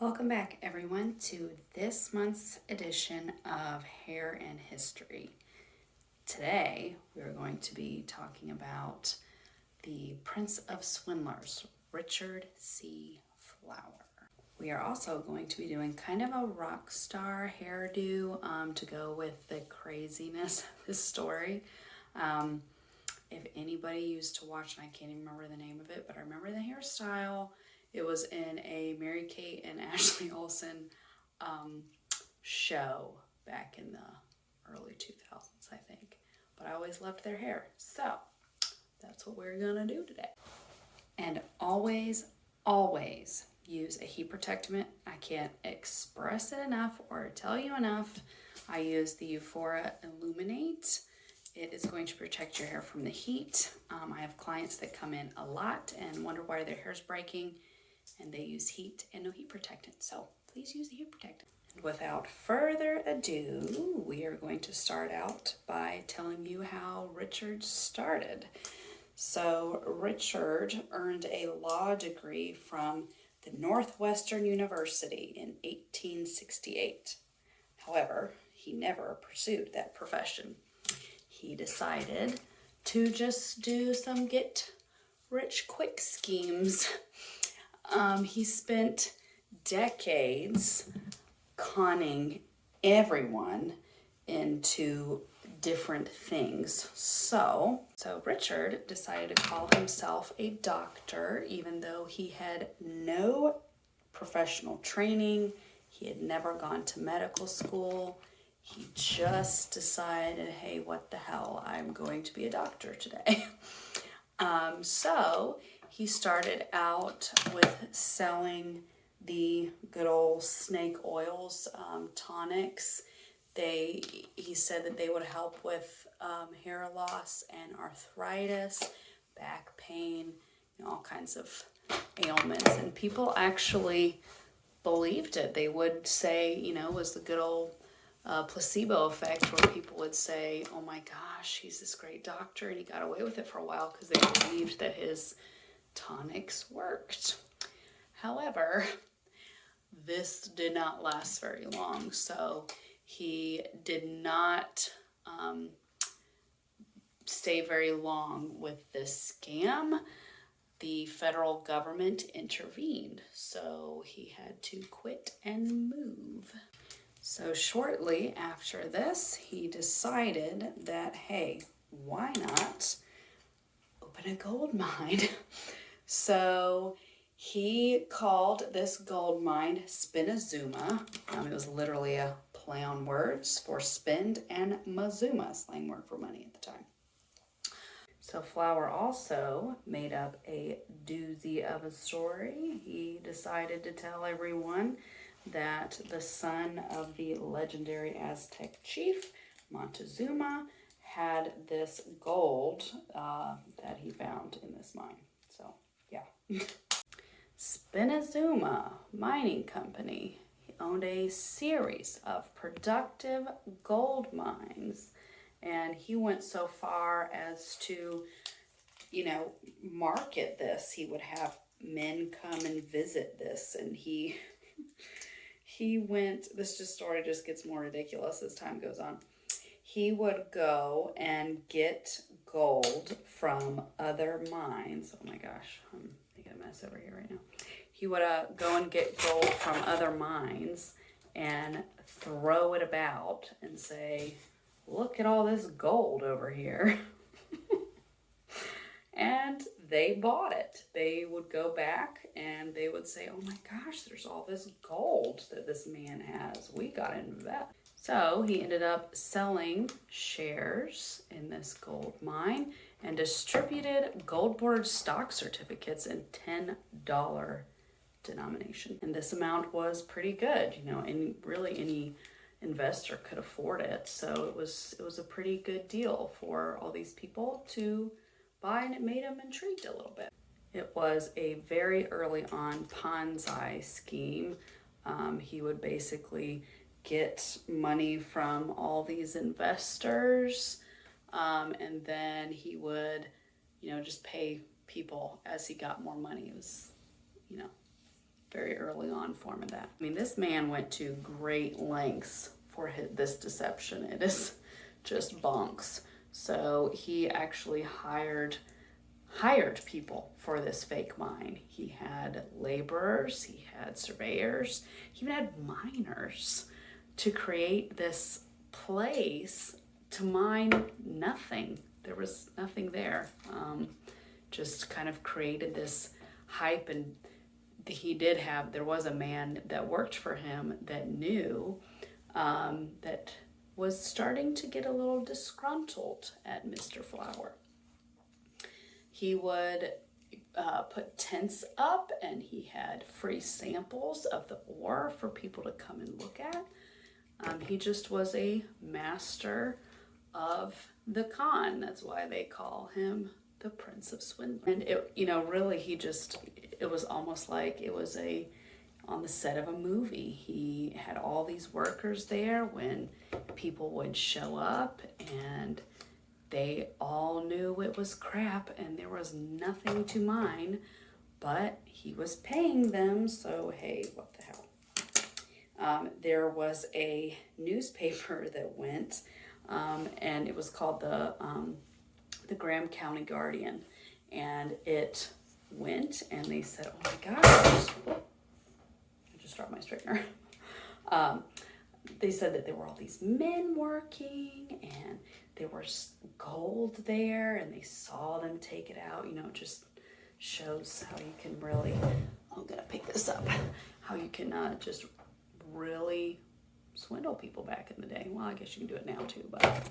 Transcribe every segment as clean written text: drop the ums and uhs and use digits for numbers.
Welcome back, everyone, to this month's edition of Hair and History. Today, we're going to be talking about the Prince of Swindlers, Richard C. Flower. We are also going to be doing kind of a rock star hairdo to go with the craziness of this story. If anybody used to watch, and I can't even remember the name of it, but I remember the hairstyle. It was in a Mary-Kate and Ashley Olsen show back in the early 2000s, I think. But I always loved their hair. So that's what we're going to do today. And always, always use a heat protectant. I can't express it enough or tell you enough. I use the Euphoria Illuminate. It is going to protect your hair from the heat. I have clients that come in a lot and wonder why their hair's breaking, and they use heat and no heat protectant. So please use the heat protectant. And without further ado, we are going to start out by telling you how Richard started. So Richard earned a law degree from the Northwestern University in 1868. However, he never pursued that profession. He decided to just do some get rich quick schemes. He spent decades conning everyone into different things. So Richard decided to call himself a doctor, even though he had no professional training. He had never gone to medical school. He just decided, hey, what the hell, I'm going to be a doctor today. So he started out with selling the good old snake oils, tonics. He said that they would help with hair loss and arthritis, back pain, all kinds of ailments. And people actually believed it. They would say, it was the good old placebo effect, where people would say, oh my gosh, he's this great doctor, and he got away with it for a while because they believed that his tonics worked. However, this did not last very long, so he did not stay very long with this scam. The federal government intervened, so he had to quit and move. So shortly after this, he decided that, hey, why not open a gold mine? So he called this gold mine Spinazuma. It was literally a play on words for spend and mazuma, slang word for money at the time. So Flower also made up a doozy of a story. He decided to tell everyone that the son of the legendary Aztec chief, Montezuma, had this gold that he found in this mine. So, yeah. Spinazuma Mining Company. He owned a series of productive gold mines, and he went so far as to, market this. He would have men come and visit this, and he went, story just gets more ridiculous as time goes on. He would go and get gold from other mines. Oh my gosh, I'm making a mess over here right now. He would go and get gold from other mines and throw it about and say, look at all this gold over here. And they bought it. They would go back and they would say, oh my gosh, there's all this gold that this man has. We got to invest. So he ended up selling shares in this gold mine and distributed gold-bordered stock certificates in $10 denomination. And this amount was pretty good, and really any investor could afford it. So it was a pretty good deal for all these people to buy, and it made them intrigued a little bit. It was a very early on Ponzi scheme. He would basically get money from all these investors, and then he would, just pay people as he got more money. It was, very early on form of that. I mean, this man went to great lengths for this deception. It is just bonks. So he actually hired people for this fake mine. He had laborers, he had surveyors, he even had miners to create this place to mine nothing. There was nothing there. Just kind of created this hype. And there was a man that worked for him that knew that was starting to get a little disgruntled at Mr. Flower. He would put tents up, and he had free samples of the ore for people to come and look at. He just was a master of the con. That's why they call him the Prince of Swindlers. And it was almost like it was on the set of a movie. He had all these workers there when people would show up, and they all knew it was crap and there was nothing to mine, but he was paying them, so hey, what the hell. There was a newspaper that went, and it was called the Graham County Guardian, and it went, and they said, oh my gosh, I just dropped my straightener. They said that there were all these men working, and there was gold there, and they saw them take it out. It just shows how you can really, I'm gonna pick this up, how you can just really swindle people back in the day. Well, I guess you can do it now too, but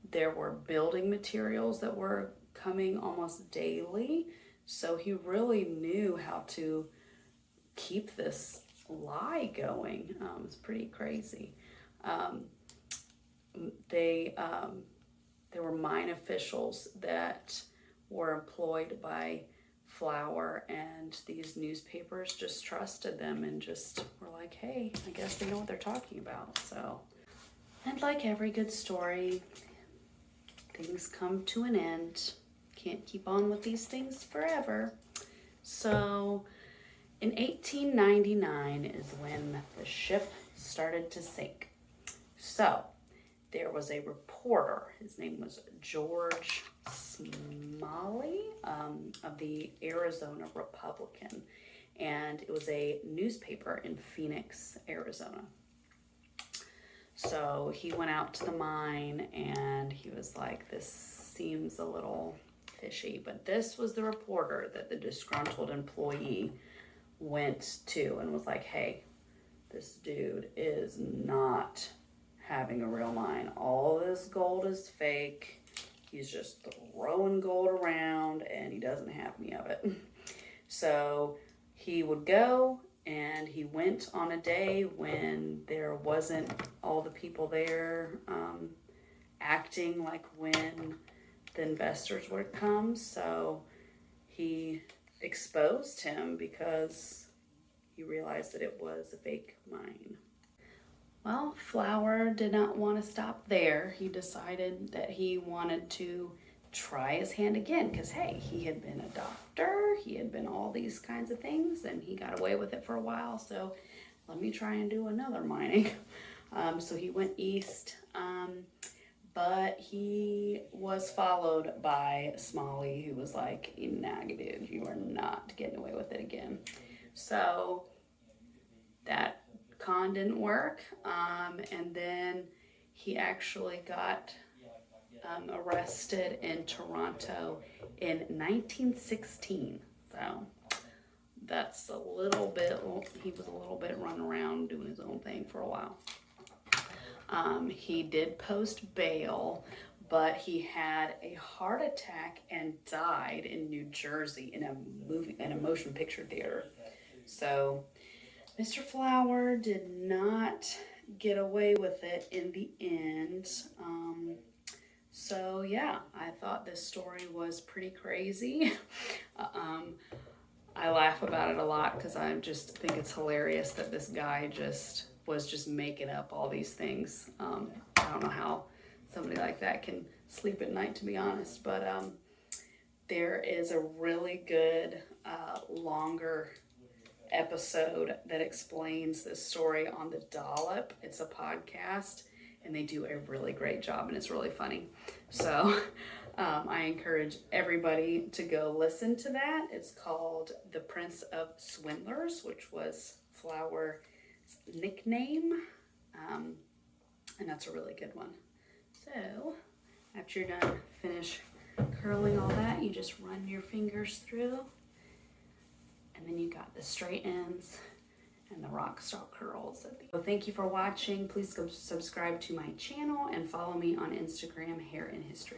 there were building materials that were coming almost daily. So he really knew how to keep this lie going. It's pretty crazy. There were mine officials that were employed by Flower, and these newspapers just trusted them and just were like, hey, I guess they know what they're talking about. So, and like every good story, things come to an end. Can't keep on with these things forever. So in 1899 is when the ship started to sink. So there was a reporter, his name was George Smalley, of the Arizona Republican, and it was a newspaper in Phoenix, Arizona. So he went out to the mine, and he was like, this seems a little fishy, but this was the reporter that the disgruntled employee went to and was like, hey, this dude is not having a real mine. All this gold is fake. He's just throwing gold around, and he doesn't have any of it. So he would go, and he went on a day when there wasn't all the people there acting like when the investors would come. So he exposed him because he realized that it was a fake mine. Well, Flower did not want to stop there. He decided that he wanted to try his hand again because, hey, he had been a doctor, he had been all these kinds of things, and he got away with it for a while, so let me try and do another mining. So he went east, but he was followed by Smalley, who was like, nah, dude, you are not getting away with it again. So that con didn't work, and then he actually got arrested in Toronto in 1916. So that's a little bit, he was a little bit running around doing his own thing for a while. He did post bail, but he had a heart attack and died in New Jersey in a motion picture theater. So Mr. Flower did not get away with it in the end. So yeah, I thought this story was pretty crazy. I laugh about it a lot because I just think it's hilarious that this guy was just making up all these things. I don't know how somebody like that can sleep at night, to be honest, but there is a really good longer episode that explains this story on the Dollop. It's a podcast, and they do a really great job, and it's really funny. So I encourage everybody to go listen to that. It's called The Prince of Swindlers, which was Flower's nickname, and that's a really good one. So after you're done, finish curling all that, you just run your fingers through, and then you got the straight ends and the rock star curls at the end. So thank you for watching. Please subscribe to my channel and follow me on Instagram, Hair in History.